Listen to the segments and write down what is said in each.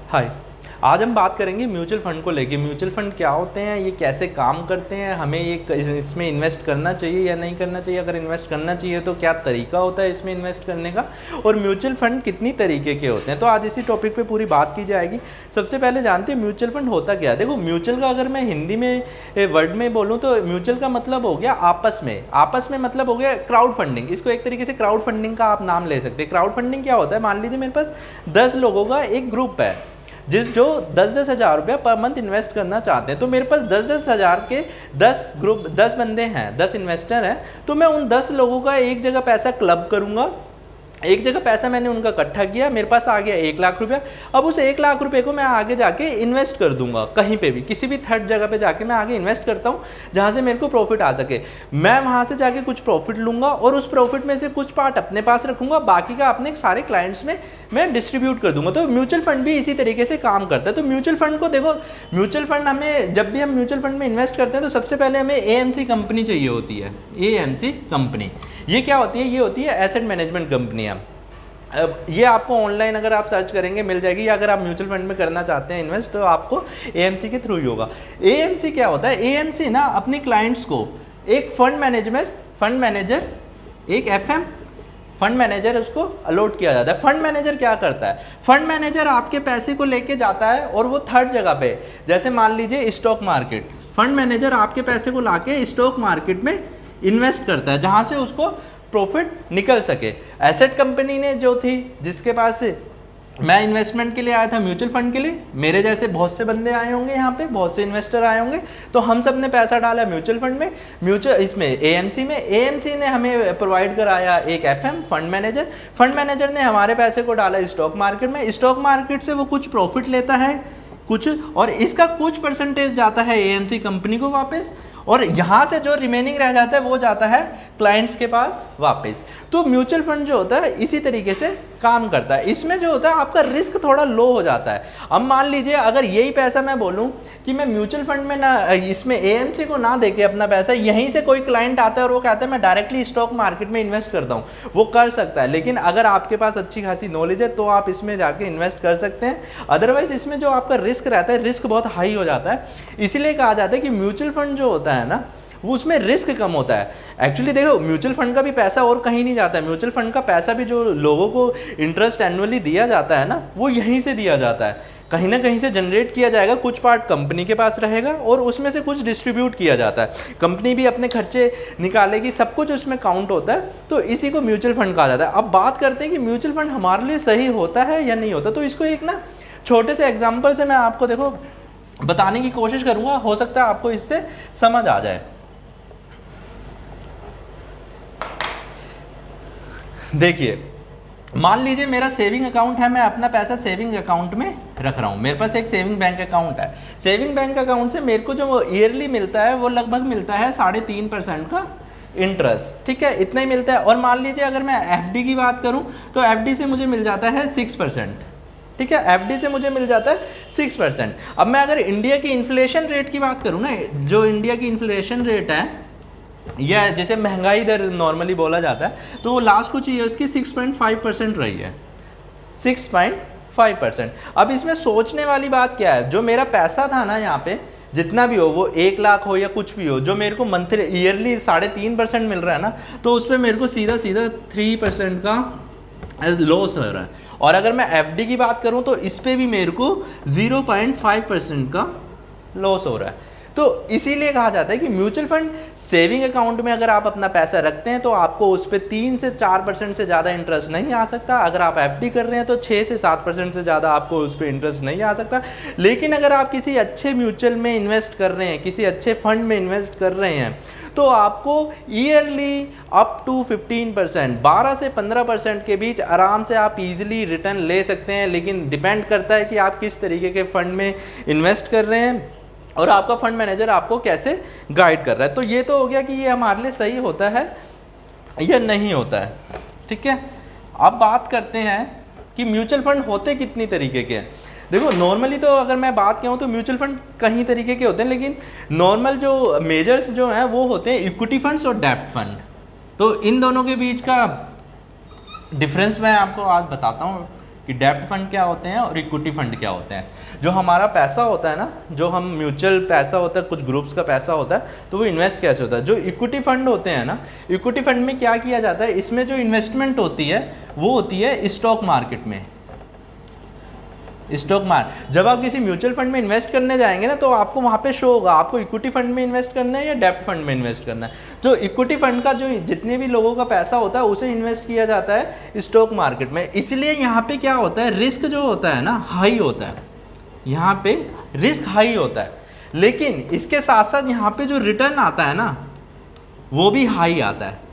हाय, आज हम बात करेंगे म्यूचुअल फ़ंड को लेके। म्यूचुअल फ़ंड क्या होते हैं, ये कैसे काम करते हैं, हमें ये इसमें इन्वेस्ट करना चाहिए या नहीं करना चाहिए, अगर इन्वेस्ट करना चाहिए तो क्या तरीका होता है इसमें इन्वेस्ट करने का, और म्यूचुअल फ़ंड कितनी तरीके के होते हैं। तो आज इसी टॉपिक पे पूरी बात की जाएगी। सबसे पहले जानते हैं म्यूचुअल फ़ंड होता क्या है। देखो, म्यूचुअल का अगर मैं हिंदी में वर्ड में बोलूँ तो म्यूचुअल का मतलब हो गया आपस में मतलब हो गया क्राउड फंडिंग। इसको एक तरीके से क्राउड फंडिंग का आप नाम ले सकते हैं। क्राउड फंडिंग क्या होता है, मान लीजिए मेरे पास 10 लोगों का एक ग्रुप है जो 10-10 हज़ार रुपया पर मंथ इन्वेस्ट करना चाहते हैं। तो मेरे पास 10-10 हज़ार के 10 बंदे हैं, 10 इन्वेस्टर हैं। तो मैं उन 10 लोगों का एक जगह पैसा क्लब करूंगा, एक जगह पैसा मैंने उनका इकट्ठा किया, मेरे पास आ गया 1 लाख रुपया। अब उस 1 लाख रुपए को मैं आगे जाके इन्वेस्ट कर दूंगा, कहीं पे भी किसी भी थर्ड जगह पे जाके मैं आगे इन्वेस्ट करता हूँ जहाँ से मेरे को प्रॉफिट आ सके। मैं वहाँ से जाके कुछ प्रॉफिट लूंगा और उस प्रॉफिट में से कुछ पार्ट अपने पास रखूंगा, बाकी का अपने सारे क्लाइंट्स में मैं डिस्ट्रीब्यूट कर दूंगा। तो म्यूचुअल फंड भी इसी तरीके से काम करता है। तो म्यूचुअल फंड को देखो, म्यूचुअल फंड हमें जब भी हम म्यूचुअल फंड में इन्वेस्ट करते हैं तो सबसे पहले हमें एएमसी कंपनी चाहिए होती है। एएमसी कंपनी ये क्या होती है, ये होती है एसेट मैनेजमेंट कंपनियाँ। अब ये आपको ऑनलाइन अगर आप सर्च करेंगे मिल जाएगी, या अगर आप म्यूचुअल फंड में करना चाहते हैं इन्वेस्ट तो आपको एएमसी के थ्रू ही होगा। एएमसी क्या होता है, एएमसी ना अपने क्लाइंट्स को एक फंड मैनेजर एक एफएम फंड मैनेजर उसको अलॉट किया जाता है। फंड मैनेजर क्या करता है, फंड मैनेजर आपके पैसे को लेके जाता है और वो थर्ड जगह पे, जैसे मान लीजिए स्टॉक मार्केट, फंड मैनेजर आपके पैसे को लाके स्टॉक मार्केट में इन्वेस्ट करता है जहाँ से उसको प्रॉफिट निकल सके। एसेट कंपनी ने जो थी, जिसके पास मैं इन्वेस्टमेंट के लिए आया था म्यूचुअल फंड के लिए, मेरे जैसे बहुत से बंदे आए होंगे यहाँ पे, बहुत से इन्वेस्टर आए होंगे, तो हम सब ने पैसा डाला म्यूचुअल फंड में, इसमें एएमसी ने हमें प्रोवाइड कराया एक एफएम फंड मैनेजर ने हमारे पैसे को डाला स्टॉक मार्केट में, स्टॉक मार्केट से वो कुछ प्रॉफिट लेता है कुछ, और इसका कुछ परसेंटेज जाता है एएमसी कंपनी को वापस, और यहाँ से जो रिमेनिंग रह जाता है वो जाता है क्लाइंट्स के पास वापस। तो म्यूचुअल फंड जो होता है इसी तरीके से काम करता है। इसमें जो होता है आपका रिस्क थोड़ा लो हो जाता है। अब मान लीजिए अगर यही पैसा मैं बोलूँ कि मैं म्यूचुअल फंड में ना, इसमें एएमसी को ना देके अपना पैसा यहीं से कोई क्लाइंट आता है और वो कहता है मैं डायरेक्टली स्टॉक मार्केट में इन्वेस्ट करता हूँ, वो कर सकता है। लेकिन अगर आपके पास अच्छी खासी नॉलेज है तो आप इसमें जाके इन्वेस्ट कर सकते हैं। अदरवाइज इसमें जो आपका रिस्क रहता है, रिस्क बहुत हाई हो जाता है। इसीलिए कहा जाता है कि म्यूचुअल फंड जो होता है ना, वो उसमें रिस्क कम होता है। एक्चुअली देखो, म्यूचुअल फंड का भी पैसा और कहीं नहीं जाता है। म्यूचुअल फंड का पैसा भी जो लोगों को इंटरेस्ट एनुअली दिया जाता है ना, वो यहीं से दिया जाता है, कहीं ना कहीं से जनरेट किया जाएगा। कुछ पार्ट कंपनी के पास रहेगा और उसमें से कुछ डिस्ट्रीब्यूट किया जाता है। कंपनी भी अपने खर्चे निकालेगी, सब कुछ उसमें काउंट होता है। तो इसी को म्यूचुअल फंड कहा जाता है। अब बात करते हैं कि म्यूचुअल फंड हमारे लिए सही होता है या नहीं होता। तो इसको एक ना छोटे से एग्जाम्पल से मैं आपको देखो बताने की कोशिश करूँगा, हो सकता है आपको इससे समझ आ जाए। देखिए, मान लीजिए मेरा सेविंग अकाउंट है, मैं अपना पैसा सेविंग अकाउंट में रख रहा हूँ। मेरे पास एक सेविंग बैंक अकाउंट है। सेविंग बैंक अकाउंट से मेरे को जो ईयरली मिलता है वो लगभग मिलता है 3.5% का इंटरेस्ट, ठीक है, इतना ही मिलता है। और मान लीजिए अगर मैं एफडी की बात करूँ तो एफडी से मुझे मिल जाता है 6%, ठीक है, एफडी से मुझे मिल जाता है 6%। अब मैं अगर इंडिया की इन्फ्लेशन रेट की बात करूँ ना, जो इंडिया की इन्फ्लेशन रेट है या जैसे महंगाई दर नॉर्मली बोला जाता है, तो वो लास्ट कुछ ईयर्स की 6.5% रही है, 6.5%। अब इसमें सोचने वाली बात क्या है, जो मेरा पैसा था ना यहाँ पे, जितना भी हो, वो 1 लाख हो या कुछ भी हो, जो मेरे को मंथली ईयरली 3.5% मिल रहा है ना, तो उस पर मेरे को सीधा 3% का लॉस हो रहा है। और अगर मैं एफडी की बात करूँ तो इस पर भी मेरे को 0.5% का लॉस हो रहा है। तो इसीलिए कहा जाता है कि म्यूचुअल फंड सेविंग अकाउंट में अगर आप अपना पैसा रखते हैं तो आपको उस पर 3 से 4% से ज़्यादा इंटरेस्ट नहीं आ सकता। अगर आप एफडी कर रहे हैं तो 6 से 7% से ज़्यादा आपको उस पर इंटरेस्ट नहीं आ सकता। लेकिन अगर आप किसी अच्छे म्यूचुअल में इन्वेस्ट कर रहे हैं, किसी अच्छे फंड में इन्वेस्ट कर रहे हैं, तो आपको ईयरली अप टू 15%, 12 से 15% के बीच आराम से आप इजीली रिटर्न ले सकते हैं। लेकिन डिपेंड करता है कि आप किस तरीके के फंड में इन्वेस्ट कर रहे हैं और आपका फंड मैनेजर आपको कैसे गाइड कर रहा है। तो ये तो हो गया कि ये हमारे लिए सही होता है या नहीं होता है, ठीक है। अब बात करते हैं कि म्यूचुअल फंड होते कितनी तरीके के हैं। देखो, नॉर्मली तो अगर मैं बात कहूँ तो म्यूचुअल फंड कई तरीके के होते हैं, लेकिन नॉर्मल जो मेजर्स जो हैं वो होते हैं इक्विटी फंड्स और डेब्ट फंड। तो इन दोनों के बीच का डिफरेंस मैं आपको आज बताता हूँ। कि डेब्ट फंड क्या होते हैं और इक्विटी फंड क्या होते हैं। जो हमारा पैसा होता है ना, जो हम म्यूचुअल पैसा होता है, कुछ ग्रुप्स का पैसा होता है, तो वो इन्वेस्ट कैसे होता है। जो इक्विटी फंड होते हैं ना, इक्विटी फंड में क्या किया जाता है, इसमें जो इन्वेस्टमेंट होती है वो होती है स्टॉक मार्केट में। स्टॉक मार्केट, जब आप किसी म्यूचुअल फंड में इन्वेस्ट करने जाएंगे ना, तो आपको वहाँ पे शो होगा आपको इक्विटी फंड में इन्वेस्ट करना है या डेब्ट फंड में इन्वेस्ट करना है। तो इक्विटी फंड का जो जितने भी लोगों का पैसा होता है उसे इन्वेस्ट किया जाता है स्टॉक मार्केट में। इसलिए यहाँ पे क्या होता है, रिस्क जो होता है ना हाई होता है, यहाँ पे रिस्क हाई होता है, लेकिन इसके साथ साथ यहाँ पे जो रिटर्न आता है ना वो भी हाई आता है।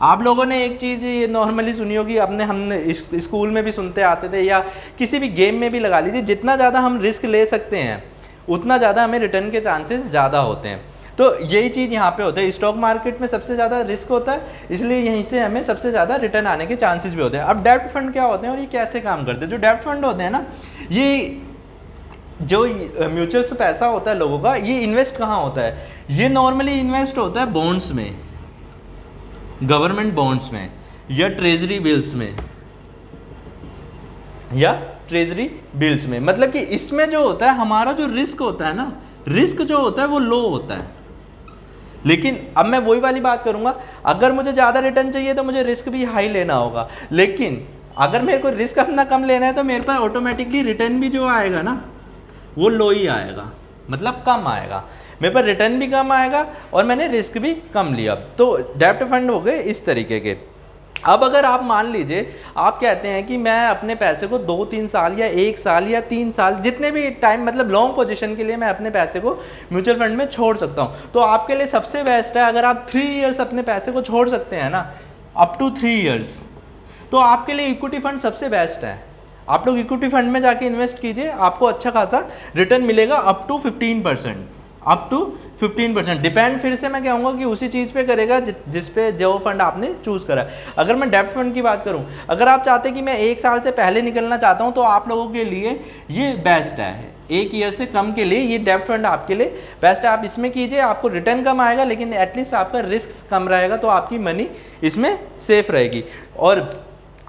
आप लोगों ने एक चीज़ ये नॉर्मली सुनी होगी, हमने स्कूल में भी सुनते आते थे या किसी भी गेम में भी लगा लीजिए, जितना ज़्यादा हम रिस्क ले सकते हैं उतना ज़्यादा हमें रिटर्न के चांसेस ज़्यादा होते हैं। तो यही चीज़ यहाँ पे होता है, स्टॉक मार्केट में सबसे ज़्यादा रिस्क होता है, इसलिए यहीं से हमें सबसे ज़्यादा रिटर्न आने के चांसेस भी होते हैं। अब डेब्ट फंड क्या होते हैं और ये कैसे काम करते हैं। जो डेब्ट फंड होते हैं ना, ये जो म्यूचुअल से पैसा होता है लोगों का, ये इन्वेस्ट कहाँ होता है, ये नॉर्मली इन्वेस्ट होता है बॉन्ड्स में, गवर्नमेंट बॉन्ड्स में या ट्रेजरी बिल्स में, या ट्रेजरी बिल्स में। मतलब कि इसमें जो होता है हमारा जो रिस्क होता है ना, रिस्क जो होता है वो लो होता है। लेकिन अब मैं वही वाली बात करूंगा, अगर मुझे ज़्यादा रिटर्न चाहिए तो मुझे रिस्क भी हाई लेना होगा, लेकिन अगर मेरे को रिस्क अपना कम लेना है तो मेरे पास ऑटोमेटिकली रिटर्न भी जो आएगा ना वो लो ही आएगा, मतलब कम आएगा, मेरे पर रिटर्न भी कम आएगा और मैंने रिस्क भी कम लिया। तो डेब्ट फंड हो गए इस तरीके के। अब अगर आप मान लीजिए आप कहते हैं कि मैं अपने पैसे को 2-3 साल या 1 साल या 3 साल जितने भी टाइम, मतलब लॉन्ग पोजीशन के लिए मैं अपने पैसे को म्यूचुअल फंड में छोड़ सकता हूं, तो आपके लिए सबसे बेस्ट है अगर आप 3 इयर्स अपने पैसे को छोड़ सकते हैं ना, अप टू 3 इयर्स, तो आपके लिए इक्विटी फंड सबसे बेस्ट है। आप लोग इक्विटी फंड में जाके इन्वेस्ट कीजिए, आपको अच्छा खासा रिटर्न मिलेगा up to 15%, up to 15%। Depend फिर से मैं कहूँगा कि उसी चीज़ पे करेगा जिस पे जो फंड आपने चूज़ करा है। अगर मैं डेब्ट फंड की बात करूँ, अगर आप चाहते हैं कि मैं 1 साल से पहले निकलना चाहता हूँ, तो आप लोगों के लिए ये बेस्ट है। 1 ईयर से कम के लिए ये डेब्ट फंड आपके लिए बेस्ट है। आप इसमें कीजिए, आपको रिटर्न कम आएगा लेकिन एटलीस्ट आपका रिस्क कम रहेगा, तो आपकी मनी इसमें सेफ रहेगी। और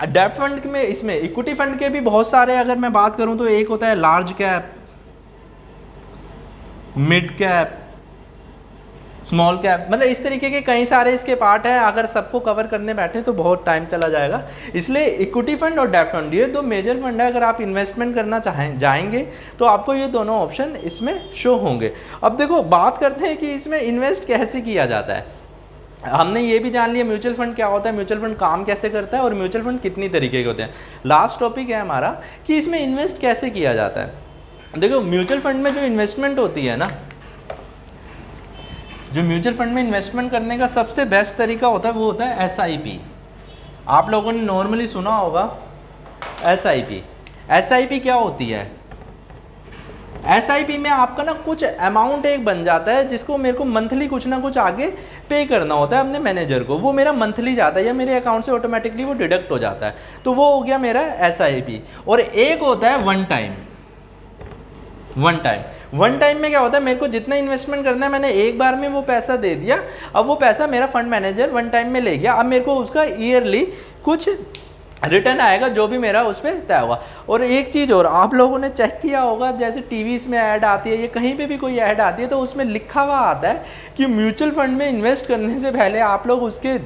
डेब्ट फंड में, इसमें इक्विटी फंड के भी बहुत सारे अगर मैं बात करूँ तो एक होता है large cap, mid cap, small cap, मतलब इस तरीके के कई सारे इसके पार्ट हैं। अगर सबको कवर करने बैठे तो बहुत टाइम चला जाएगा, इसलिए इक्विटी फंड और डेब्ट फंड ये 2 मेजर फंड है। अगर आप इन्वेस्टमेंट करना जाएंगे तो आपको ये दोनों ऑप्शन इसमें शो होंगे। अब देखो बात करते हैं कि इसमें इन्वेस्ट कैसे किया जाता है। हमने ये भी जान लिया म्यूचुअल फंड क्या होता है, म्यूचुअल फंड काम कैसे करता है और म्यूचुअल फंड कितनी तरीके के होते हैं। लास्ट टॉपिक है हमारा कि इसमें इन्वेस्ट कैसे किया जाता है। देखो म्यूचुअल फंड में जो इन्वेस्टमेंट होती है ना, जो म्यूचुअल फंड में इन्वेस्टमेंट करने का सबसे बेस्ट तरीका होता है वो होता है SIP। आप लोगों ने नॉर्मली सुना होगा SIP। SIP क्या होती है, SIP में आपका ना कुछ अमाउंट एक बन जाता है जिसको मेरे को मंथली कुछ ना कुछ आगे पे करना होता है अपने मैनेजर को, वो मेरा मंथली जाता है या मेरे अकाउंट से ऑटोमेटिकली वो डिडक्ट हो जाता है, तो वो हो गया मेरा SIP। और एक होता है वन टाइम में क्या होता है, मेरे को जितना इन्वेस्टमेंट करना है मैंने एक बार में वो पैसा दे दिया, अब वो पैसा मेरा फंड मैनेजर वन टाइम में ले गया, अब मेरे को उसका ईयरली कुछ रिटर्न आएगा जो भी मेरा उस पर तय होगा। और एक चीज़ और, आप लोगों ने चेक किया होगा जैसे टीवीज़ में ऐड आती है या कहीं पे भी कोई ऐड आती है तो उसमें लिखा हुआ आता है कि म्यूचुअल फंड में इन्वेस्ट करने से पहले आप लोग उसके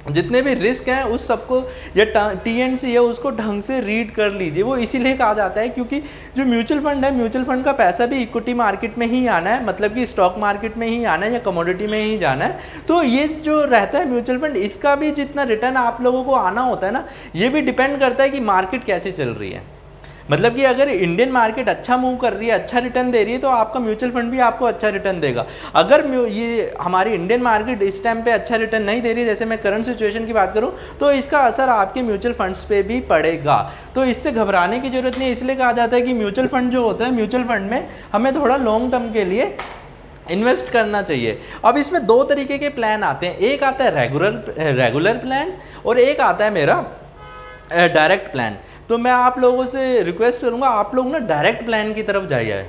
जितने भी रिस्क हैं उस सबको या TNC है उसको ढंग से रीड कर लीजिए। वो इसीलिए कहा जाता है क्योंकि जो म्यूचुअल फंड है, म्यूचुअल फंड का पैसा भी इक्विटी मार्केट में ही आना है, मतलब कि स्टॉक मार्केट में ही आना है या कमोडिटी में ही जाना है। तो ये जो रहता है म्यूचुअल फंड, इसका भी जितना रिटर्न आप लोगों को आना होता है ना, ये भी डिपेंड करता है कि मार्केट कैसे चल रही है। मतलब कि अगर इंडियन मार्केट अच्छा मूव कर रही है, अच्छा रिटर्न दे रही है, तो आपका म्यूचुअल फंड भी आपको अच्छा रिटर्न देगा। अगर ये हमारी इंडियन मार्केट इस टाइम पे अच्छा रिटर्न नहीं दे रही, जैसे मैं करंट सिचुएशन की बात करूं, तो इसका असर आपके म्यूचुअल फंड्स पे भी पड़ेगा। तो इससे घबराने की जरूरत नहीं। इसलिए कहा जाता है कि म्यूचुअल फंड जो होता है, म्यूचुअल फंड में हमें थोड़ा लॉन्ग टर्म के लिए इन्वेस्ट करना चाहिए। अब इसमें 2 तरीके के प्लान आते हैं, एक आता है रेगुलर प्लान और एक आता है मेरा डायरेक्ट प्लान। तो मैं आप लोगों से रिक्वेस्ट करूंगा, आप लोग ना डायरेक्ट प्लान की तरफ जाइए।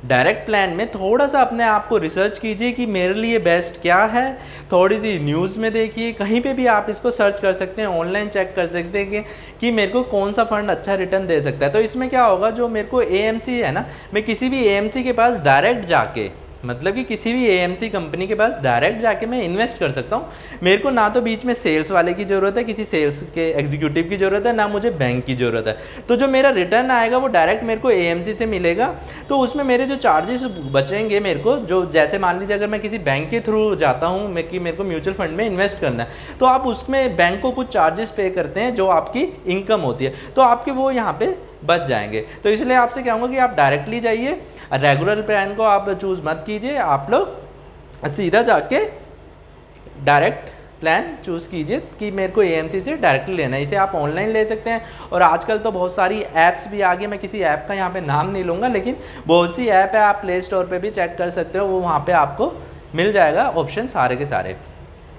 डायरेक्ट प्लान में थोड़ा सा अपने आप को रिसर्च कीजिए कि मेरे लिए बेस्ट क्या है, थोड़ी सी न्यूज़ में देखिए, कहीं पे भी आप इसको सर्च कर सकते हैं, ऑनलाइन चेक कर सकते हैं कि मेरे को कौन सा फंड अच्छा रिटर्न दे सकता है। तो इसमें क्या होगा, जो मेरे को एएमसी है ना, मैं किसी भी एएमसी के पास डायरेक्ट जाके, मतलब कि किसी भी एएमसी कंपनी के पास डायरेक्ट जाके मैं इन्वेस्ट कर सकता हूँ। मेरे को ना तो बीच में सेल्स वाले की ज़रूरत है, किसी सेल्स के एग्जीक्यूटिव की ज़रूरत है, ना मुझे बैंक की ज़रूरत है। तो जो मेरा रिटर्न आएगा वो डायरेक्ट मेरे को एएमसी से मिलेगा। तो उसमें मेरे जो चार्जेस बचेंगे मेरे को, जो जैसे मान लीजिए अगर मैं किसी बैंक के थ्रू जाता हूँ मैं कि मेरे को म्यूचुअल फंड में इन्वेस्ट करना है, तो आप उसमें बैंक को कुछ चार्जेस पे करते हैं जो आपकी इनकम होती है, तो आपके वो यहाँ पे बच जाएंगे। तो इसलिए आपसे कहूँगा कि आप डायरेक्टली जाइए, रेगुलर प्लान को आप चूज़ मत कीजिए, आप लोग सीधा जाके डायरेक्ट प्लान चूज़ कीजिए कि मेरे को एएमसी से डायरेक्टली लेना है। इसे आप ऑनलाइन ले सकते हैं, और आजकल तो बहुत सारी ऐप्स भी आ गई, मैं किसी ऐप का यहाँ पे नाम नहीं लूँगा, लेकिन बहुत सी ऐप है, आप प्ले स्टोर पे भी चेक कर सकते हो, वो वहाँ पे आपको मिल जाएगा ऑप्शन सारे के सारे।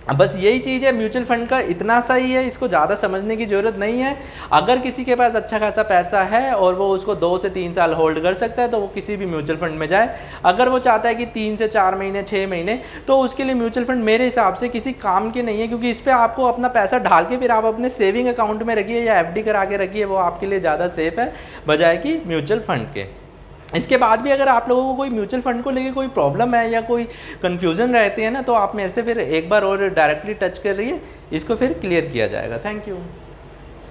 अब बस यही चीज़ है म्यूचुअल फंड का, इतना सा ही है, इसको ज़्यादा समझने की ज़रूरत नहीं है। अगर किसी के पास अच्छा खासा पैसा है और वो उसको 2 से 3 साल होल्ड कर सकता है तो वो किसी भी म्यूचुअल फंड में जाए। अगर वो चाहता है कि 3 से 4 महीने 6 महीने, तो उसके लिए म्यूचुअल फंड मेरे हिसाब से किसी काम के नहीं है, क्योंकि इस पर आपको अपना पैसा डाल के फिर आप अपने सेविंग अकाउंट में रखिए या एफडी करा के रखिए, वो आपके लिए ज़्यादा सेफ है बजाय कि म्यूचुअल फंड के। इसके बाद भी अगर आप लोगों को कोई म्यूचुअल फंड को लेके कोई प्रॉब्लम है या कोई कन्फ्यूज़न रहती है ना, तो आप मेरे से फिर एक बार और डायरेक्टली टच कर रही है, इसको फिर क्लियर किया जाएगा। Thank you.